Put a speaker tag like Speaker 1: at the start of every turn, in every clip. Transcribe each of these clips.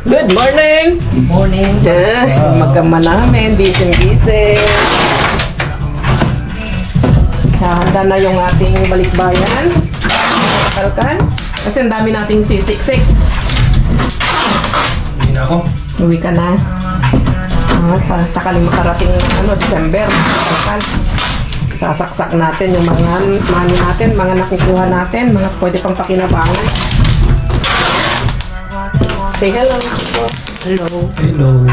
Speaker 1: Good morning!
Speaker 2: Good morning.
Speaker 1: Magkama namin, busy-busy. Handa na yung ating balikbayan. Kalkan. Kasi ang dami nating sisiksik.
Speaker 3: Hindi na ako.
Speaker 1: Uwi ka na. Sakaling makarating December. Kalkan. Sasaksak natin yung mga money natin, mga nakukuha natin, mga pwede pang pakinabangan. Say hello. Hello.
Speaker 3: Hello.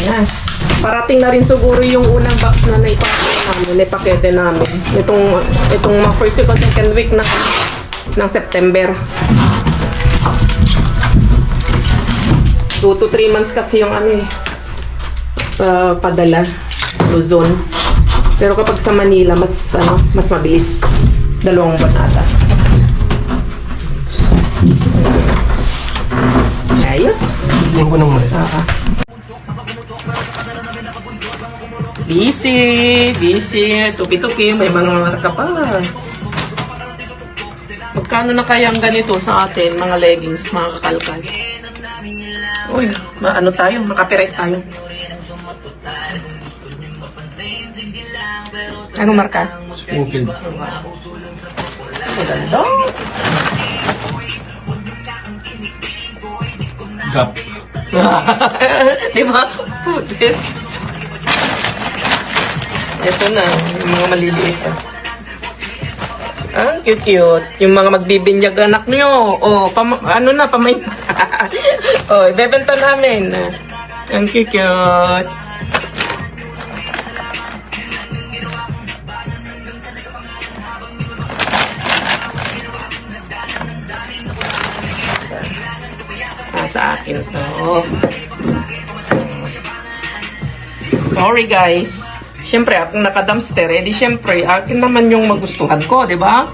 Speaker 1: Yan. Parating na rin siguro yung unang box na naipakete namin. Itong mga first week o second week ng September. 2 to 3 months kasi yung padala Luzon. Pero kapag sa Manila mas mabilis. 2 buwan ata. Ayos.
Speaker 3: Bigyan ko ng mali.
Speaker 1: Busy. Tupi-tupi. May mga marka pa. Magkano na kaya ang ganito sa atin, mga leggings, mga kakalkan? Uy, makapirate tayo. Ano marka?
Speaker 3: Springfield.
Speaker 1: Maganda.
Speaker 3: Gap.
Speaker 1: Diba? Putit. Ito na, yung mga maliliit. Ang cute-cute. Yung mga magbibinyag anak nyo. Pamain. Ibebenta namin. Ang cute-cute. Sa akin to. Sorry guys. Siyempre, akong naka-dumpster, di siyempre, akin naman yung magustuhan ko, di ba?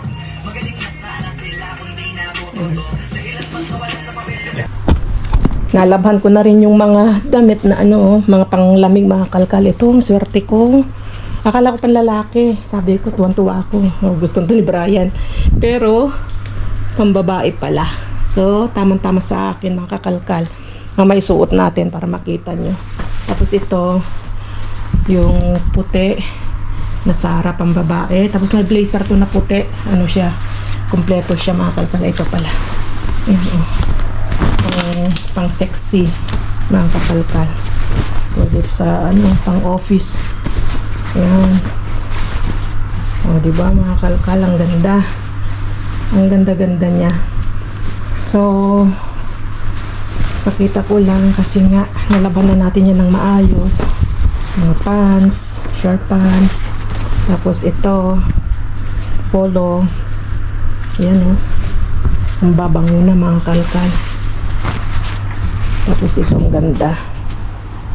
Speaker 1: Nalabhan ko na rin yung mga damit na mga panglamig, mga kalkal. Ito, ang swerte ko. Akala ko panlalaki. Sabi ko, tuwan-tuwa ako. Gusto nito ni Brian. Pero, pambabae pala. So, tamang-tama sa akin, mga kakalkal. May suot natin para makita nyo. Tapos ito, yung puti na Sara pambabae. Tapos may blazer to na puti. Siya, kompleto siya, mga kalkal. Ito pala. Ayan, pang sexy, mga kakalkal. Pwede sa pang office. Ayan. Diba, mga kalkal, ang ganda. Ang ganda-ganda niya. So, pakita ko lang kasi nga nalaban na natin yan ng maayos. Mga pants, short pants. Tapos ito, polo. Yan ang babango na, mga kalkal. Tapos itong ganda.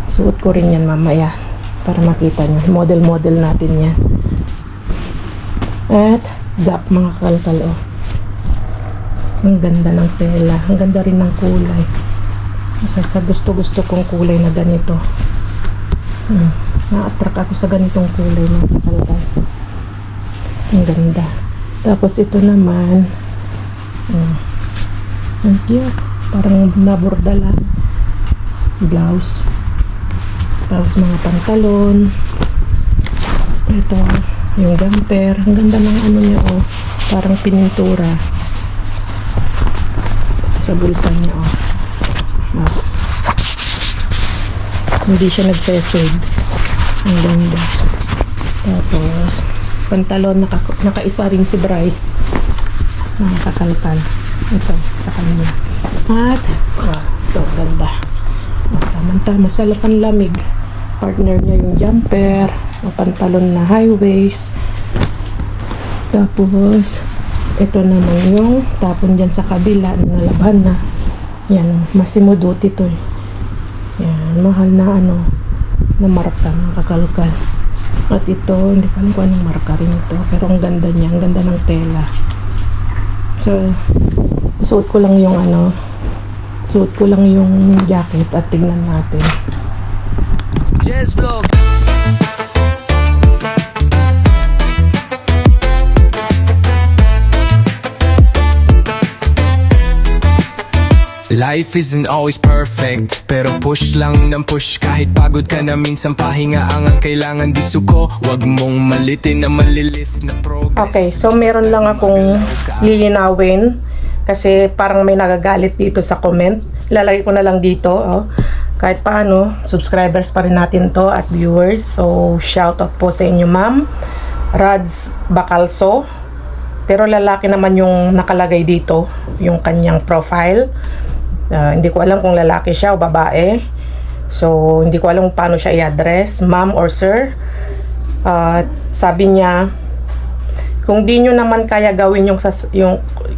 Speaker 1: Suot ko rin yan mamaya para makita nyo. Model-model natin yan. At Gap, mga kalkal. Ang ganda ng tela. Ang ganda rin ng kulay. Isa sa gusto-gusto kong kulay na ganito. Na-attract ako sa ganitong kulay, mga kalkal. Ang ganda. Tapos ito naman, ang cute. Parang naborda lang. Blouse. Tapos mga pantalon. Ito, yung jumper. Ang ganda ng niya, parang pinintura. Sa bulsa niya, hindi siya nag-fade. Ang ganda. Tapos pantalon, nakaisa rin si Bryce, mga kakalkal. Ito, sa kanya. At, ito, ganda. Tama-tama sa lamig. Partner niya yung jumper, o pantalon na high waist. Tapos, ito naman yung tapon dyan sa kabila na nalabhan na. Yan, Massimo Dutti to eh. Yan, mahal na na marka, mga kakalkal. At ito, hindi ko alam kung anong marka rin ito. Pero ang ganda niya, ang ganda ng tela. So, suot ko lang yung suot ko lang yung jacket at tignan natin.
Speaker 2: Jazz Vlog. Life isn't always perfect, pero push lang ng push. Kahit pagod ka na minsan, pahinga ang kailangan. Di suko, wag mong malitin na malilift na progress.
Speaker 1: Okay, so meron lang akong lilinawin kasi parang may nagagalit dito sa comment. Lalagay ko na lang dito, kahit paano, subscribers pa rin natin to at viewers. So, shoutout po sa inyo, ma'am Rads Bacalso. Pero lalaki naman yung nakalagay dito, yung kanyang profile. Hindi ko alam kung lalaki siya o babae. So, hindi ko alam kung paano siya i-address, ma'am or sir. Sabi niya, kung di nyo naman kaya gawin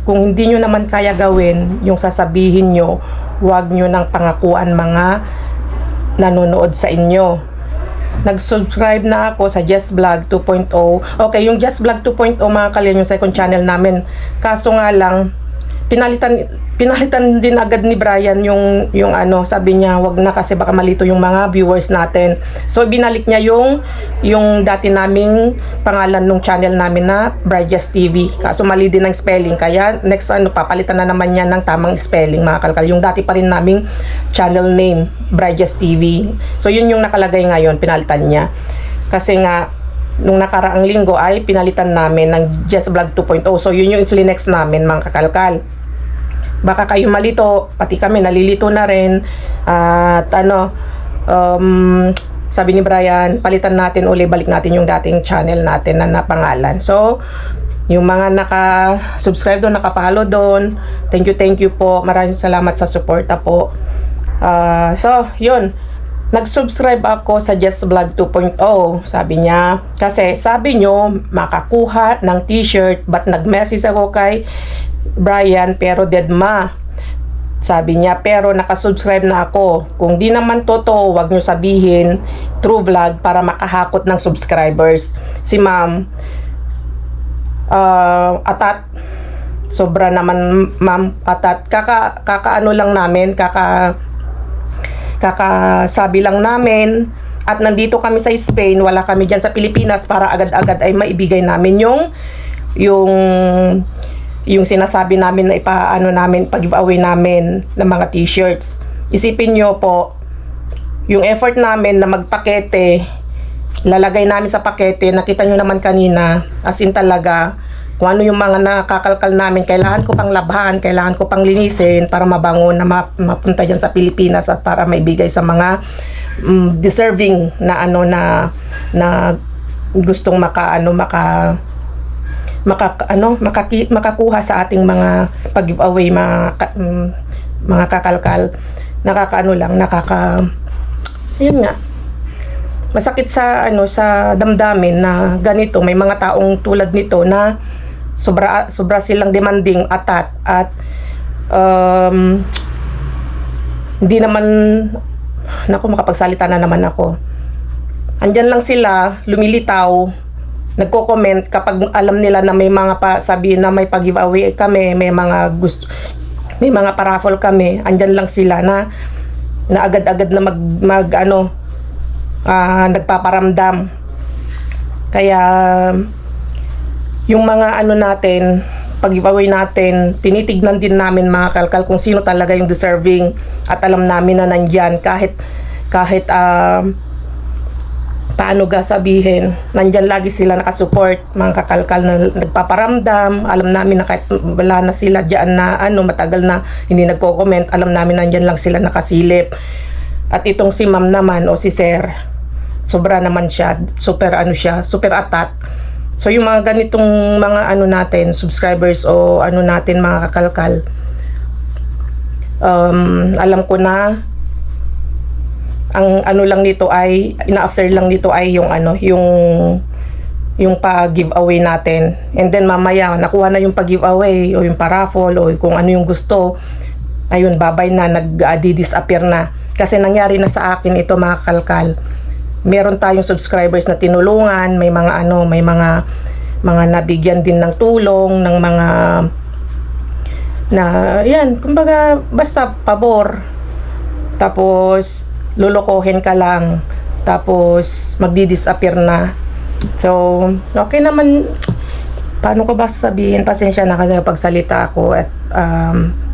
Speaker 1: kung hindi nyo naman kaya gawin yung sasabihin nyo, huwag nyo nang pangakuan mga nanonood sa inyo. Nag-subscribe na ako sa Just Vlog 2.0. Okay, yung Just Vlog 2.0 mga kalyan, yung second channel namin. Kaso nga lang, pinalitan din agad ni Brian yung sabi niya wag na kasi baka malito yung mga viewers natin. So binalik niya yung dati naming pangalan ng channel namin na Bridges TV. Kaso mali din ang spelling, kaya next papalitan na naman niya ng tamang spelling mga kalkal. Yung dati pa rin naming channel name, Bridges TV. So yun yung nakalagay ngayon, pinalitan niya. Kasi nga nung nakaraang linggo ay pinalitan namin ng Just Vlog 2.0. So yun yung i-flinex namin mga kakalkal. Baka kayo malito, pati kami nalilito na rin. At sabi ni Brian, palitan natin uli, balik natin yung dating channel natin na napangalan. So, yung mga naka-subscribe doon, naka-follow doon, thank you po. Maraming salamat sa suporta po. So, yun. Nag-subscribe ako sa Just Vlog 2.0. Sabi niya, kasi sabi nyo, makakuha ng t-shirt, but nag-message ako kay Brian, pero deadma. Sabi niya, pero nakasubscribe na ako. Kung di naman totoo, wag nyo sabihin True Vlog para makahakot ng subscribers. Si ma'am, atat, sobra naman ma'am, atat. Kakaano lang namin, kakasabi lang namin. At nandito kami sa Spain, wala kami dyan sa Pilipinas para agad-agad ay maibigay namin yung sinasabi namin na pag-giveaway namin ng mga t-shirts. Isipin nyo po, yung effort namin na magpakete, lalagay namin sa pakete, nakita nyo naman kanina, as in talaga, kung ano yung mga nakakalkal namin, kailangan ko pang labhan, kailangan ko pang linisin para mabango na mapunta dyan sa Pilipinas at para maibigay sa mga deserving na gustong makakuha sa ating mga pag-giveaway, mga kakalkal. Yun nga, masakit sa damdamin na ganito, may mga taong tulad nito na sobra silang demanding at hindi naman, makapagsalita na naman ako. Andyan lang sila, lumilitaw, nagko-comment kapag alam nila na may mga sabi na may pag-giveaway kami, may mga paraffle kami, andyan lang sila na agad-agad na nagpaparamdam. Kaya yung mga natin, pag-giveaway natin, tinitignan din namin mga kalkal kung sino talaga yung deserving, at alam namin na nandyan kahit paano sabihin, nandyan lagi sila nakasupport, mga kakalkal na nagpaparamdam. Alam namin na kahit wala na sila dyan na matagal na hindi nagko-comment, alam namin nandyan lang sila nakasilip. At itong si ma'am naman o si sir, sobra naman siya, super atat. So yung mga ganitong mga ano natin, subscribers o ano natin mga kakalkal, alam ko na ang ano lang nito ay, ina-after lang nito ay yung ano, yung pa-giveaway natin. And then mamaya, nakuha na yung pa-giveaway o yung pa-raffle o kung ano yung gusto, ayun, babay na, nag-disappear na. Kasi nangyari na sa akin ito mga kalkal. Meron tayong subscribers na tinulungan, may mga ano, may mga nabigyan din ng tulong, ng mga na, yan, kumbaga, basta pabor. Tapos, lulukohin ka lang. Tapos, magdi-disappear na. So, okay naman. Paano ko ba sabihin? Pasensya na kasi pagsalita ako at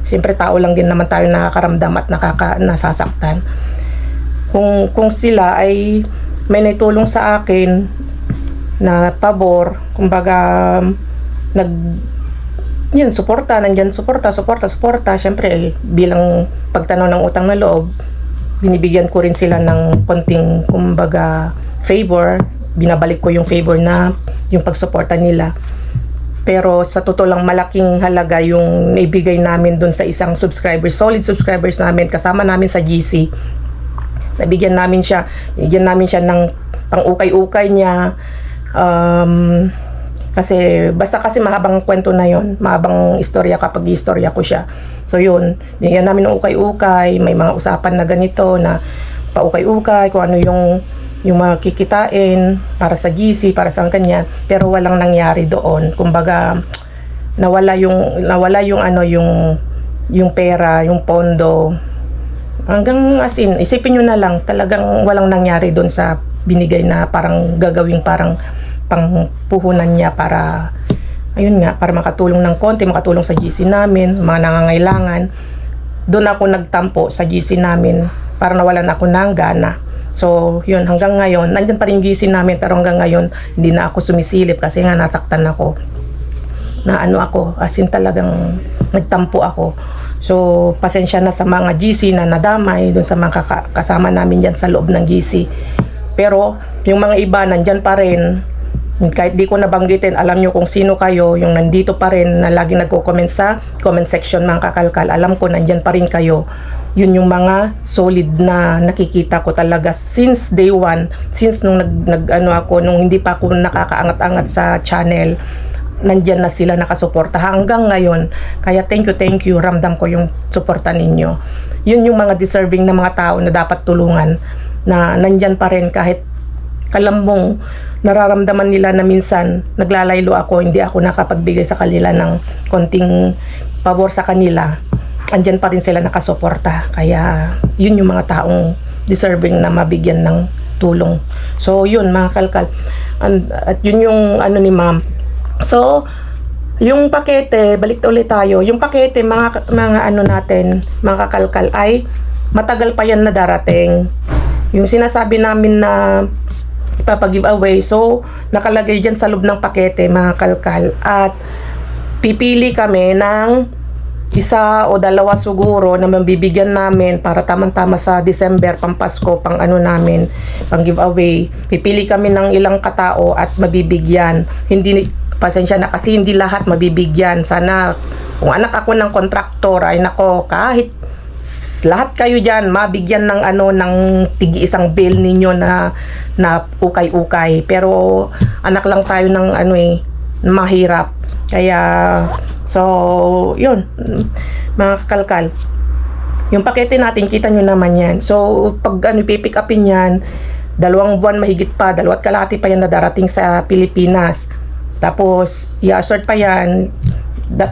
Speaker 1: siyempre tao lang din naman tayo nakakaramdam at nasasaktan. Kung sila ay may naitulong sa akin na pabor, kumbaga yun, nandyan suporta. Siyempre, bilang pagtanaw ng utang na loob, binibigyan ko rin sila ng konting, kumbaga, favor. Binabalik ko yung favor na yung pagsuporta nila. Pero sa totoo lang, malaking halaga yung naibigay namin dun sa isang subscribers, solid subscribers namin, kasama namin sa GC. Binigyan namin siya ng pang-ukay-ukay niya. Kasi mahabang kwento na yon, mahabang istorya kapag istorya ko siya. So yun, binigyan namin ng ukay-ukay, may mga usapan na ganito na paukay-ukay, kung ano yung mga kikitain para sa GC, para sa kanya, pero walang nangyari doon. Kumbaga, nawala yung ano, yung pera, yung pondo. Hanggang as in, isipin nyo na lang, talagang walang nangyari doon sa binigay na parang gagawing parang pangpuhunan niya para, ayun nga, para makatulong ng konti, makatulong sa GC namin, mga nangangailangan. Doon ako nagtampo sa GC namin para nawalan ako ng gana. So, yun, hanggang ngayon, nandyan pa rin yung GC namin, pero hanggang ngayon, hindi na ako sumisilip kasi nga nasaktan ako. Na ano ako, as in talagang nagtampo ako. So, pasensya na sa mga GC na nadamay, dun sa mga kasama namin dyan sa loob ng GC. Pero, yung mga iba, nandyan pa rin. Kahit di ko nabanggitin, alam nyo kung sino kayo, yung nandito pa rin na laging nagko-comment sa comment section mga kakalkal. Alam ko, nandyan pa rin kayo. Yun yung mga solid na nakikita ko talaga since day one, since nung nung hindi pa ako nakakaangat-angat sa channel, nandyan na sila nakasuporta hanggang ngayon. Kaya thank you, ramdam ko yung suporta ninyo. Yun yung mga deserving na mga tao na dapat tulungan, na nandyan pa rin kahit alam mong nararamdaman nila na minsan naglalaylo ako, hindi ako nakapagbigay sa kanila ng konting pabor sa kanila. Andyan pa rin sila nakasuporta. Kaya yun yung mga taong deserving na mabigyan ng tulong. So yun mga kalkal, at yun yung ano ni ma'am. So yung pakete, balik ulit tayo. Yung pakete, mga ano natin, mga kakalkal, ay matagal pa yan na darating. Yung sinasabi namin na ipapag-giveaway, so nakalagay dyan sa loob ng pakete mga kalkal, at pipili kami ng isa o dalawa siguro na mabibigyan namin para tamang-tama sa December, pampasko, pang ano namin, pang giveaway. Pipili kami ng ilang katao at mabibigyan. Hindi, pasensya na kasi hindi lahat mabibigyan. Sana kung anak ako ng kontraktor, ay nako, kahit lahat kayo dyan mabigyan ng ano, ng tigi isang bill ninyo na ukay-ukay. Pero anak lang tayo ng ano mahirap. Kaya so yun mga kakalkal, yung pakete natin, kita nyo naman yan. So pag ano, pipick upin yan, 2 buwan mahigit pa, 2 kalahati pa yan na darating sa Pilipinas. Tapos i-assort pa yan.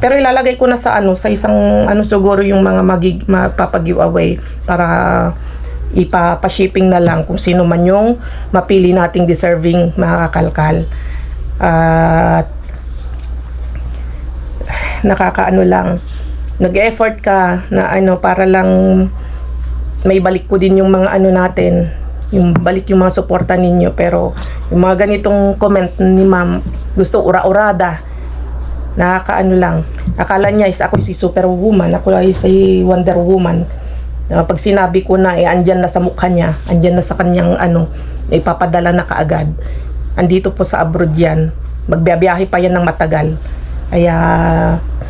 Speaker 1: Pero ilalagay ko na sa ano, sa isang ano siguro yung mga mapapag-giveaway para ipapa-shipping na lang kung sino man yung mapili nating deserving mga kakalkal. At nakakaano lang, nag-effort ka na ano para lang may balik ko din yung mga ano natin, yung balik yung mga suporta ninyo. Pero yung mga ganitong comment ni ma'am, gusto ura-urada, nakakaano lang, akala niya is ako si Superwoman, ako ay si Wonder Woman. Pag sinabi ko na andyan na sa mukha niya, andyan na sa kanyang ano, ipapadala na kaagad. Andito po sa abroad yan. magbiyahe pa yan ng matagal. Kaya,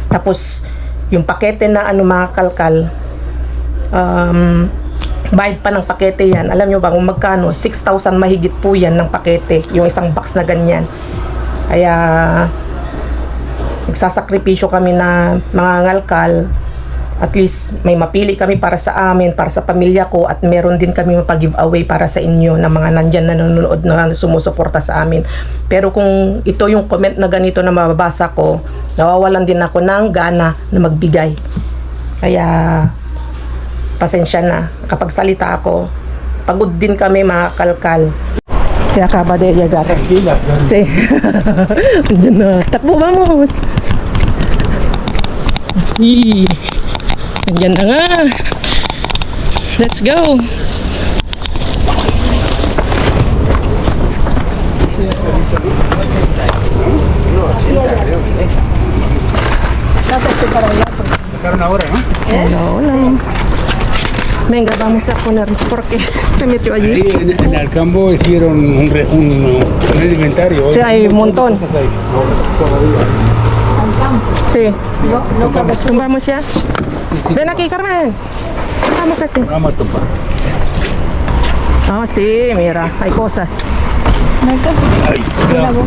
Speaker 1: tapos, yung pakete na mga kalkal, bayad pa ng pakete yan. Alam nyo ba kung magkano? 6,000 mahigit po yan ng pakete. Yung isang box na ganyan. Kaya, nagsasakripisyo kami na mga ngalkal. At least, may mapili kami para sa amin, para sa pamilya ko, at meron din kami mapag-giveaway para sa inyo na mga nandyan na nanonood na sumusuporta sa amin. Pero kung ito yung comment na ganito na mababasa ko, nawawalan din ako ng gana na magbigay. Kaya, pasensya na. Kapag salita ako, pagod din kami mga kalkal. Si acaba de llegar. Si. Andiyan na. Takbo, vamos. Andiyan na nga. Let's go.
Speaker 3: Sacaron ahora, ¿no?
Speaker 1: Hola. Venga, vamos a poner porque se metió allí.
Speaker 3: Ahí en el campo hicieron un inventario.
Speaker 1: Sí, hay un montón.
Speaker 3: ¿Cuántas cosas hay? Todavía.
Speaker 1: Sí. Vamos ya. Ven aquí, Carmen. Vamos aquí.
Speaker 3: Vamos a tomar.
Speaker 1: Ah, sí, mira, hay cosas.
Speaker 3: Ay, cuidado.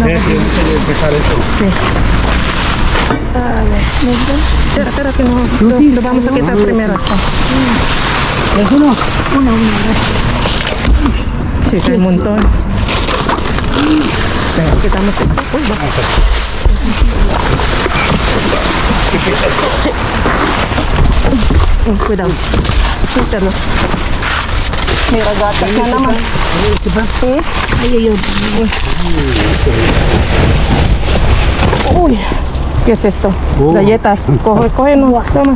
Speaker 3: Tienes que empezar eso.
Speaker 1: Sí. Espera, que no. Lo vamos a quitar primero.
Speaker 3: ¿Eso no?
Speaker 1: Sí, hay un montón. Venga, quitamos esto. Uy, va. Sí. Cuidado. Quítalo. Mira, gatas na naman. Sí. Uy. ¿Qué es esto? Galletas. Coge, no. Toma.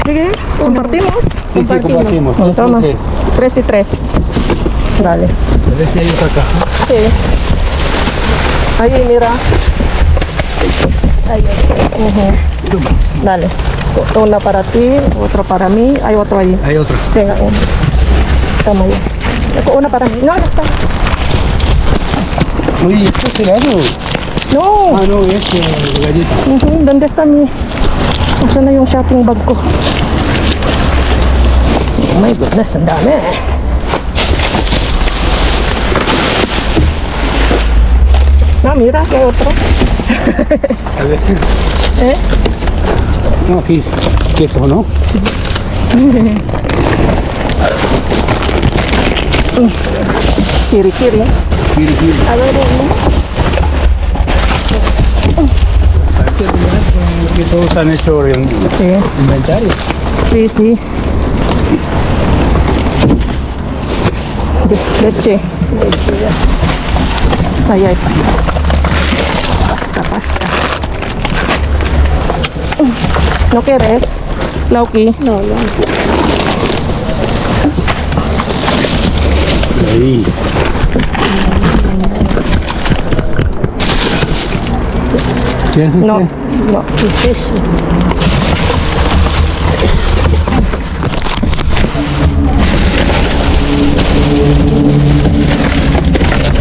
Speaker 1: ¿Sigue? ¿Compartimos?
Speaker 3: Sí, compartimos.
Speaker 1: Toma.
Speaker 3: Entonces,
Speaker 1: 3 y 3. Dale.
Speaker 3: a ver si hay otra caja.
Speaker 1: Sí. Ahí, mira. Ahí. Dale. Una para ti, otro para mí. Hay otro ahí.
Speaker 3: Hay otra.
Speaker 1: Venga, uno. Toma ya. Una para mí. No, ya está.
Speaker 3: Oye, ¿esto es helado?
Speaker 1: No.
Speaker 3: Ah, no, es galleta.
Speaker 1: ¿Dónde está mi? Nasaan na yung shopping bag ko? Oh my goodness, ang dami. Mira, que hay otro.
Speaker 3: A ver.
Speaker 1: ¿Eh?
Speaker 3: No, aquí es queso, ¿no?
Speaker 1: Kiri.
Speaker 3: Mire,
Speaker 1: A ver,
Speaker 3: parece que todos han hecho el
Speaker 1: Sí,
Speaker 3: inventario.
Speaker 1: sí. Leche. Ay. Pasta. ¿No quieres? Lauki. No.
Speaker 3: Ahí. ¿Sí es este?
Speaker 1: No.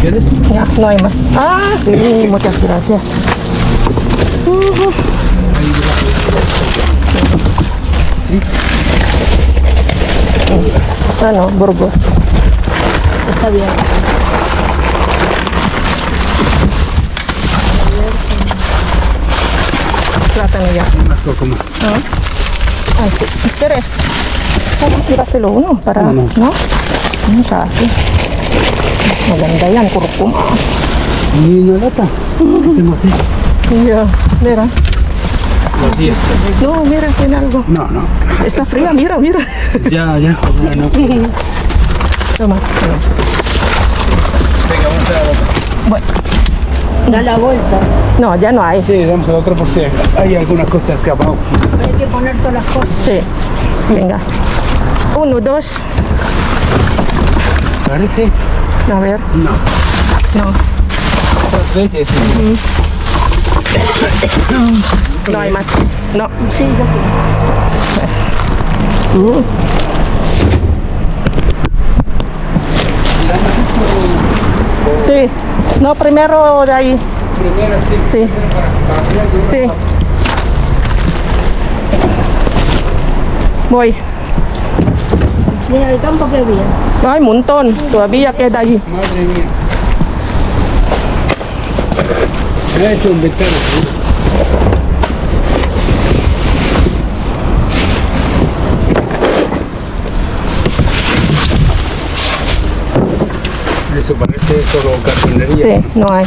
Speaker 3: ¿Quieres?
Speaker 1: Ya, no hay más. Ah, sí, muchas gracias. Ah, no, Burgos. Está bien. Plátano ya.
Speaker 3: Una poco más.
Speaker 1: Ah, sí. ¿Quieres? Tíraselo uno para...
Speaker 3: No.
Speaker 1: Sa akin. Maganda yan, kurkuma.
Speaker 3: Ni una lata. Tengo así.
Speaker 1: Yeah, mira.
Speaker 3: Vacía.
Speaker 1: No, mira, tiene algo.
Speaker 3: No.
Speaker 1: Está fría, mira.
Speaker 3: Ya. Bueno.
Speaker 1: Toma.
Speaker 3: Venga, vamos a la otra.
Speaker 1: Bueno.
Speaker 4: Da la vuelta.
Speaker 1: No, ya no hay.
Speaker 3: Sí, vamos a la otra por si hay algunas cosas que abajo.
Speaker 4: Hay que poner todas las cosas.
Speaker 1: Sí. Venga. 1, 2.
Speaker 3: ¿Parece?
Speaker 1: A ver.
Speaker 3: No.
Speaker 1: No.
Speaker 3: Otras veces.
Speaker 1: No hay más. No.
Speaker 4: Sí, ya
Speaker 1: Sí. No, primero de ahí.
Speaker 3: Primero sí.
Speaker 1: Sí. Sí. Voy.
Speaker 4: Y en el campo que había.
Speaker 1: Ay, montón. Todavía queda ahí.
Speaker 3: Madre mía. Me ha hecho un ventana. Eso parece solo cartonería.
Speaker 1: Sí, no hay.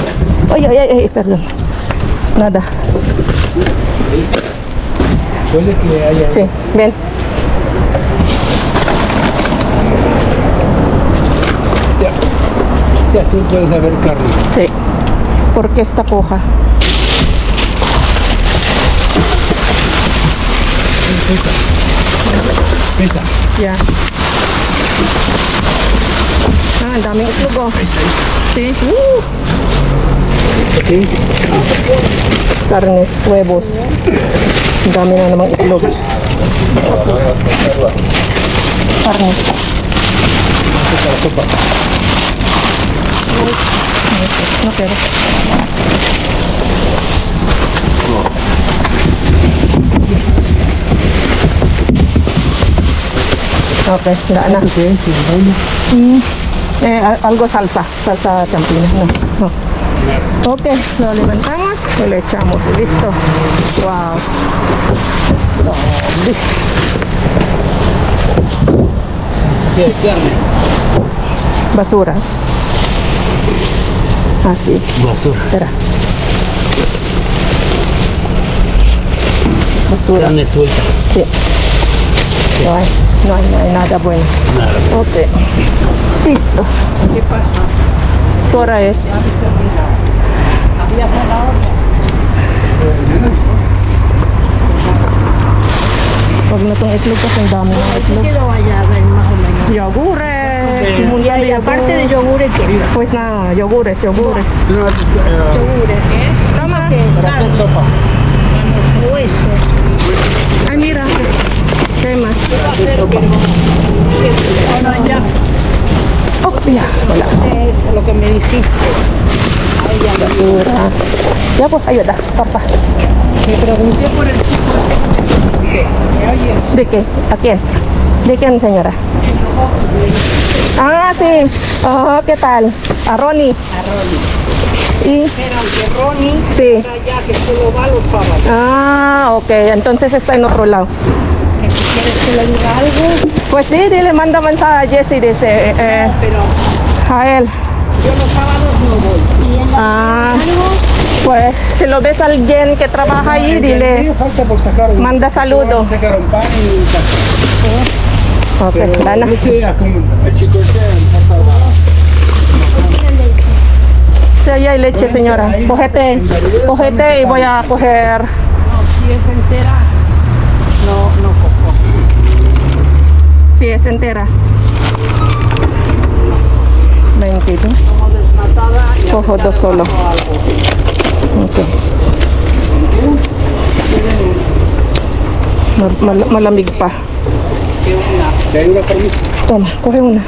Speaker 1: Oye, perdón. Nada.
Speaker 3: Puede que haya.
Speaker 1: Sí, ven.
Speaker 3: Este azul puede saber carne.
Speaker 1: Sí. Porque esta poja.
Speaker 3: Pesa.
Speaker 1: Ya. Ah, ang daming itlog oh. Sí.
Speaker 3: Okay.
Speaker 1: Carnes, huevos. Ang dami na namang itlog. Carnes. No, pero. Okay, wala na.
Speaker 3: Okay, sí, bueno.
Speaker 1: Algo salsa champina, no. Ok, lo levantamos y le echamos y listo. Wow. Listo.
Speaker 3: Sí, carne.
Speaker 1: Basura. Así.
Speaker 3: Basura.
Speaker 1: Espera. Basura.
Speaker 3: Carne suelta.
Speaker 1: Sí. No hay nada bueno.
Speaker 3: Nada.
Speaker 1: Ok. Listo.
Speaker 4: ¿Qué pasa?
Speaker 1: ¿Qué hora es?
Speaker 4: Había por la otra.
Speaker 1: Huwag na itong itlog kasi ang dami ng
Speaker 4: ¿Qué
Speaker 1: itlog.
Speaker 4: quedó allá, ven, más o menos?
Speaker 1: Yogures. Un montón de
Speaker 4: Y aparte de
Speaker 1: yogur.
Speaker 4: yogures, ¿qué?
Speaker 1: Pues nada, yogures.
Speaker 4: Yogures, ¿qué?
Speaker 1: Tama.
Speaker 4: ¿Qué? Carne.
Speaker 3: sopa.
Speaker 4: Manos, huesos.
Speaker 1: Ay, mira. ¿Qué más?
Speaker 4: Bueno, ya.
Speaker 1: Oh, ya. Wala.
Speaker 4: Lo que me dijiste. Ahí ya.
Speaker 1: Basura. Ya pues, ayuda. Papa.
Speaker 4: Me pregunté por el chico que ¿me oyes?
Speaker 1: ¿De qué? ¿A quién? ¿De quién, señora? Ah, sí. Oh, ¿qué tal? A Ronnie.
Speaker 4: A Ronnie.
Speaker 1: Y,
Speaker 4: Pero que Ronnie
Speaker 1: sí.
Speaker 4: era ya que solo va los sábados.
Speaker 1: Ah, ok. Entonces está en otro lado.
Speaker 4: Que si quieres que le diga algo,
Speaker 1: Pues sí, dile, manda mensaje a Jessy, dice,
Speaker 4: pero
Speaker 1: a él.
Speaker 4: yo los sábados no voy. ¿Y en
Speaker 1: Ah, pues si lo ves a alguien que trabaja ahí, dile,
Speaker 3: Falta por sacar un.
Speaker 1: manda saludo.
Speaker 3: Sacar un pan y
Speaker 1: Ok, Dana.
Speaker 3: Ese era como el chico ese falta.
Speaker 1: Sí, ahí hay leche, señora. Cógete y voy a coger.
Speaker 4: No, si es entera, no cojo.
Speaker 1: Sí, es entera. 22.
Speaker 4: Como desnatada y
Speaker 1: Cojo
Speaker 4: ahorita
Speaker 1: dos
Speaker 4: le
Speaker 1: solo.
Speaker 4: bajo algo.
Speaker 1: Ok. Malamig pa.
Speaker 4: Que una.
Speaker 3: ¿Te hay una permiso?
Speaker 1: Toma, coge una.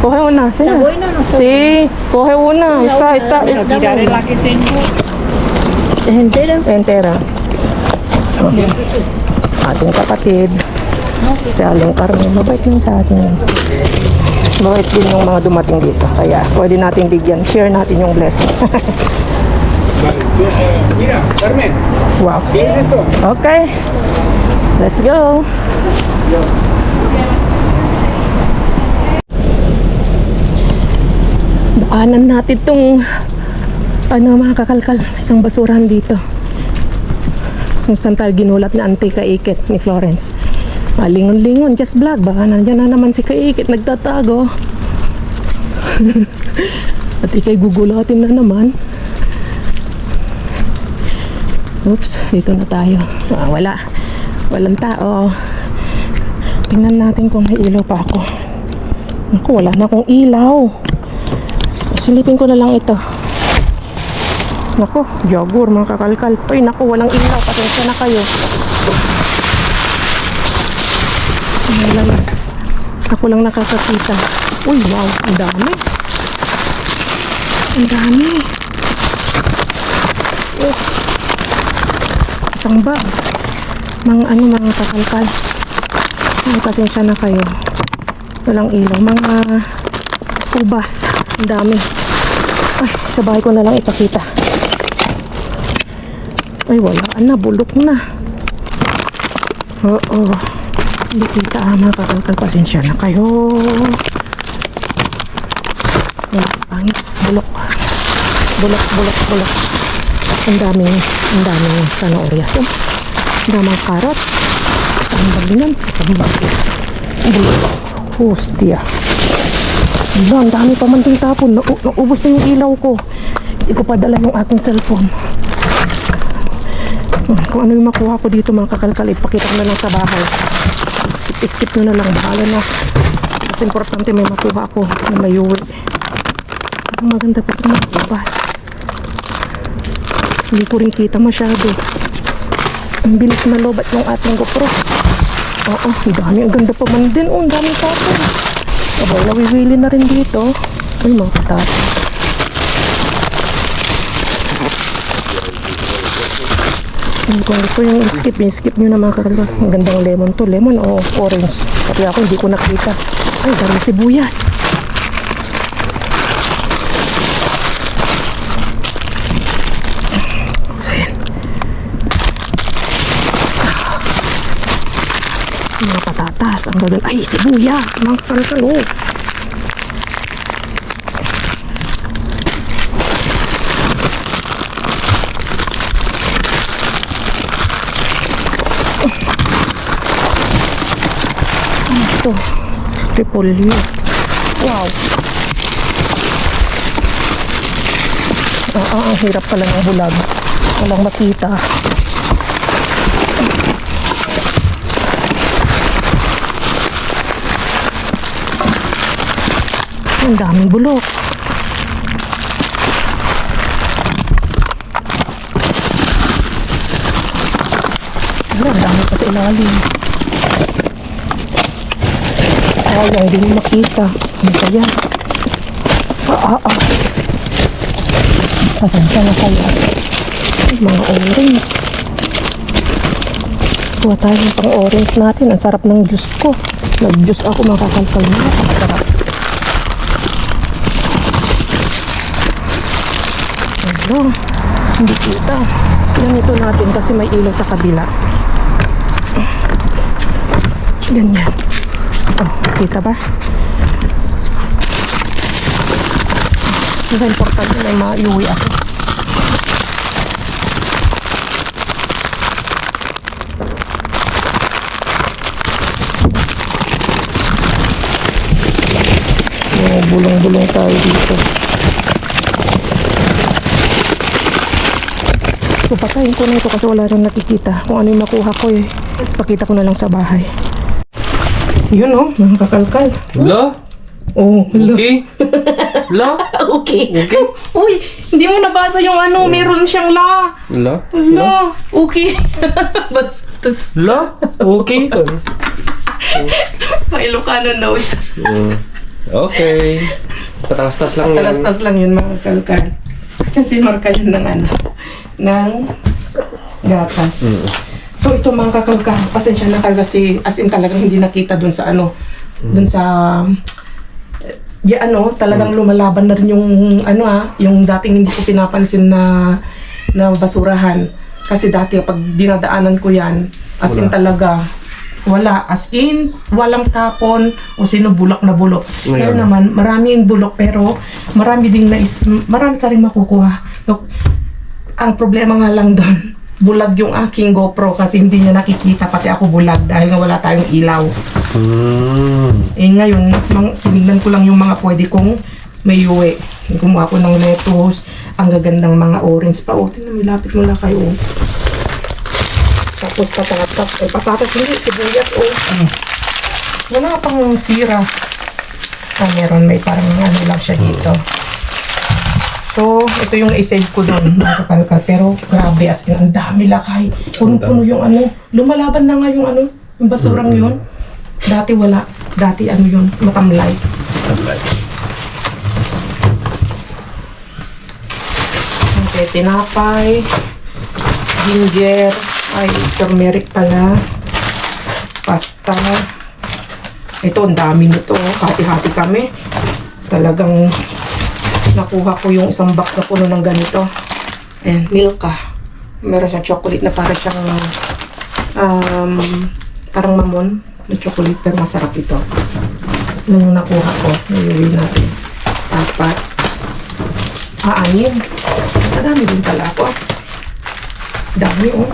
Speaker 1: Coge una, sí.
Speaker 4: ¿Está buena o no está
Speaker 1: Sí, coge una. Está.
Speaker 4: Pero tiraré la que tengo. ¿Es entera?
Speaker 1: Entera. Ating kapatid. Si Aling Carmen, mabait yun sa atin yun. Mabait din yung mga dumating dito. Kaya pwede natin bigyan. Share natin yung blessing.
Speaker 3: Vale. Mira, Carmen,
Speaker 1: Wow.
Speaker 3: ¿qué es esto?
Speaker 1: Okay. Let's go. Daanan natin tong mga kakalkal. Isang basurahan dito. Kung saan tayo ginulat ni Auntie Kaikit ni Florence. Lingon-lingon, just vlog. Baka nandiyan na naman si Kaikit nagtatago. At ikay gugulatin na naman. Oops, dito na tayo. Walang tao. Tingnan natin kung may ilaw pa ako. Naku, wala na akong ilaw. Silipin ko na lang ito. Naku, jogger mga kakalkal. Ay, naku, walang ilaw. Pasensya na kayo. Ako lang nakakakita. Uy, wow, ang dami. Ang dami. Oh. Isang bag. Mga kakalkal. Ay, pasensya na kayo. Walang ilaw. Mga ubas. Ang dami. Ay, sa bahay ko na lang ipakita. Ay, wala na. Bulok na. Oo. Hindi kita mga kakalkal. Pasensya na kayo. Ay, pangit. Bulok. Bulok. Ang daming panooryas. Oh. Ang daming karot. Isang balingan. Isang bagay. Bulok. Hostia. Ang dami pa man ting tapon. Naubos na yung ilaw ko. Hindi ko padala yung aking cellphone. Kung ano yung makuha ko dito mga kakalkal, ipakita ko na lang sa bahay. Skip nyo na lang. Bahala na. Mas importante may makuha ko na may uwi. Ang maganda pa ito mga ubas. Hindi ko rin kita masyado. Ang bilis malobat yung ating GoPro. Oo, ang dami. Ang ganda pa man din. Ang daming tapon. Abay, nawiwili na rin dito. Ay, mga patapon. Kung gusto yung skip nyo na mga kakalkal. Ang gandang lemon to. Lemon o orange. Pati ako hindi ko nakita. Ay, dami sibuyas. Mga patatas. Ang gagawin. Ay, sibuyas. Mga kakalkal. Oh. Ito. Repolyo. Wow. Ang hirap pala ng bulag. Walang makita. Ang daming bulok. Ang dami pa sa ilalim. Sayang, hindi mo makita. Ano kaya? Pasensya na kayo. Mga orange. Kuha tayo ng pang-orange natin. Ang sarap ng juice ko. Nag-juice ako, makakalkal na. Ang sarap. Ano? Hindi kita. Ganito natin kasi may ilaw sa kabila. Ganyan. Oh, kita ba? Ang importante na maiuwi ako. Bulong-bulong tayo dito. So, patayin ko na ito kasi wala rin nakikita. Kung ano yung makuha ko eh. Pakita ko na lang sa bahay. Yun oh, mga kakalkal.
Speaker 3: Hello?
Speaker 1: Oh, hello.
Speaker 3: Okay? Hello?
Speaker 1: Okay.
Speaker 3: Okay?
Speaker 1: Uy, hindi mo nabasa yung ano, meron siyang la.
Speaker 3: Hello?
Speaker 1: Hello. Okay. Bastos.
Speaker 3: Hello? Okay?
Speaker 1: May Ilocano notes.
Speaker 3: Okay. Patastas lang yan.
Speaker 1: Talastas lang yun mga kalkal. Kasi marka yun ng ano, ng gatas. So ito mga kakalkal, pasensya na kayo kasi as in talagang hindi nakita dun sa ano, dun sa talagang lumalaban na rin yung yung dating hindi ko pinapansin na basurahan. Kasi dati pag dinadaanan ko yan, as in talaga wala, as in walang tapon o sino bulok na bulok. Pero naman maraming bulok pero marami ka rin makukuha. Ang problema nga lang doon, bulag yung aking GoPro kasi hindi niya nakikita, pati ako bulag dahil nga wala tayong ilaw. Eh ngayon, tinignan ko lang yung mga pwede kong may uwi. Gumawa ko ng lettuce, ang gagandang mga orange pa. O, tingnan, lapit mo lang kayo. Tapos patatas, hindi, sibuyas, wala pang sira. Meron, may parang ano lang siya dito. So, ito yung i-save ko doon, mga kakalkal. Pero, grabe, as in, ang dami lakay. Punong-puno yung ano. Lumalaban na nga yung ano, yung basurang yun. Dati wala. Dati ano yun, matamlay. tinapay, ginger, ay, turmeric pala, pasta. Ito, ang dami nito. Hati-hati kami. Talagang nakuha ko yung isang box na puno ng ganito. And Milka. Meron siyang chocolate na para siyang parang mamon na chocolate pero masarap ito. Yun yung nakuha ko. Naiuwi natin. Apat. Anim. Madami din pala ako. Dami, oh.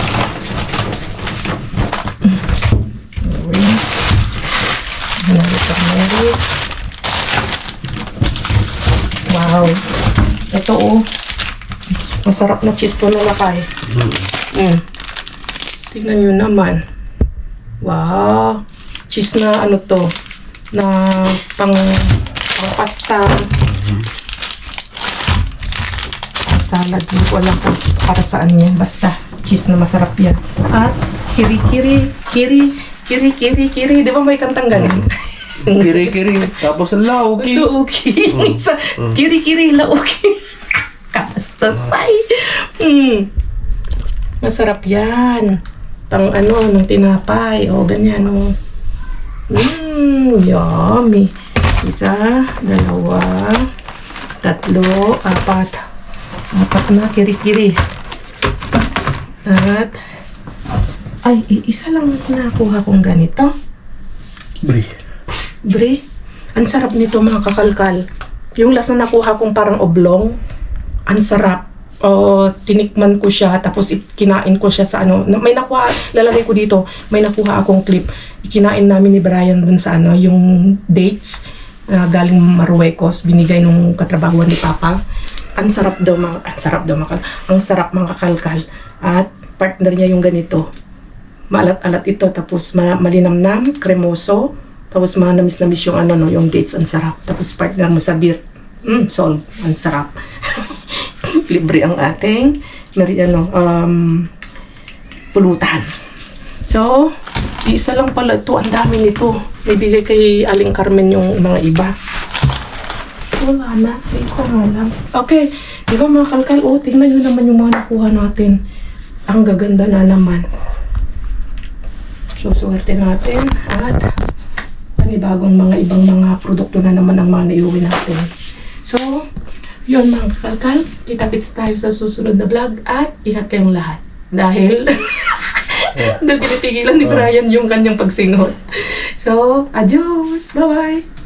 Speaker 1: Turmeric. Wow. Ito, oh. Masarap na cheese to na lakay. Tingnan nyo naman. Wow. Cheese na ano to. Na pang pasta. Pang salad. Hindi ko alam kung para saan yan. Basta cheese na masarap yan. At kiri-kiri. Kiri-kiri. Di ba may kantang ganun?
Speaker 3: Kiri-kiri. Tapos ang lauki.
Speaker 1: Lauki. Yung isa. Kiri-kiri. Lauki. Kastasay. Masarap yan. Pang ano, ng tinapay. O, ganyan, o. Yummy. Isa, dalawa, tatlo, apat. Apat na, kiri-kiri. At, ay, isa lang nakuha kong ganito. Bre, ang sarap nito mga kakalkal. Yung last na nakuha kong parang oblong, ang sarap. Tinikman ko siya, tapos kinain ko siya sa ano. May nakuha, lalagay ko dito, may nakuha akong clip. Kinain namin ni Brian dun sa ano, yung dates na galing Marruecos, binigay nung katrabahuan ni Papa. Ang sarap daw ang sarap mga kakalkal. At partner niya yung ganito. Maalat-alat ito, tapos malinamnam, kremoso, tapos namis-namis yung ano, no, yung dates, ang sarap. Tapos partner mo sa beer. Solve, ang sarap. Libre ang ating pulutan. So, isa lang pala ito. Ang dami nito. Ibigay kay Aling Carmen yung mga iba. Wala na. Isa nga lang. Okay. Di ba mga kalkal? Tingnan nyo naman yung mga nakuha natin. Ang gaganda na naman. So, suwerte natin. At panibagong mga ibang mga produkto na naman ang mga naiuwi natin. So, yun mga kalkal, kita-kits tayo sa susunod na vlog at ingat kayong lahat. Dahil, dahil pinipigilan ni Brian yung kanyang pagsingot. So, adios! Bye-bye!